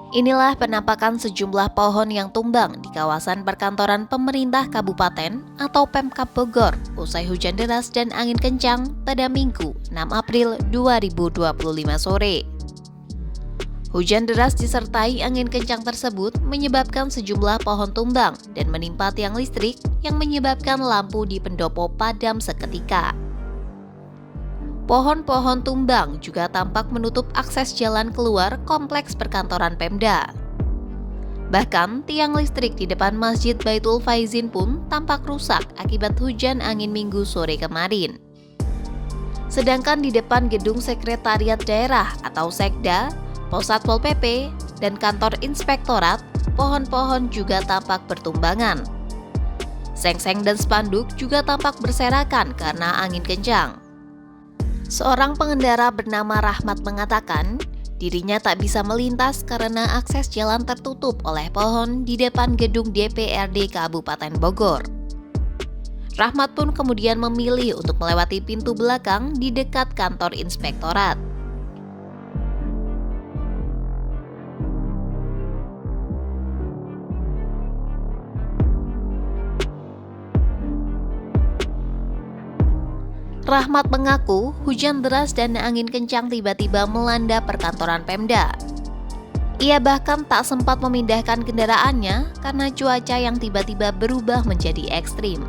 Inilah penampakan sejumlah pohon yang tumbang di kawasan perkantoran pemerintah kabupaten atau Pemkab Bogor usai hujan deras dan angin kencang pada Minggu 6 April 2025 sore. Hujan deras disertai angin kencang tersebut menyebabkan sejumlah pohon tumbang dan menimpa tiang listrik yang menyebabkan lampu di pendopo padam seketika. Pohon-pohon tumbang juga tampak menutup akses jalan keluar kompleks perkantoran Pemda. Bahkan, tiang listrik di depan Masjid Baitul Faizin pun tampak rusak akibat hujan angin Minggu sore kemarin. Sedangkan di depan gedung Sekretariat Daerah atau Sekda, Pos Satpol PP, dan kantor Inspektorat, pohon-pohon juga tampak bertumbangan. Seng-seng dan spanduk juga tampak berserakan karena angin kencang. Seorang pengendara bernama Rahmat mengatakan, dirinya tak bisa melintas karena akses jalan tertutup oleh pohon di depan gedung DPRD Kabupaten Bogor. Rahmat pun kemudian memilih untuk melewati pintu belakang di dekat kantor Inspektorat. Rahmat mengaku hujan deras dan angin kencang tiba-tiba melanda perkantoran Pemda. Ia bahkan tak sempat memindahkan kendaraannya karena cuaca yang tiba-tiba berubah menjadi ekstrim.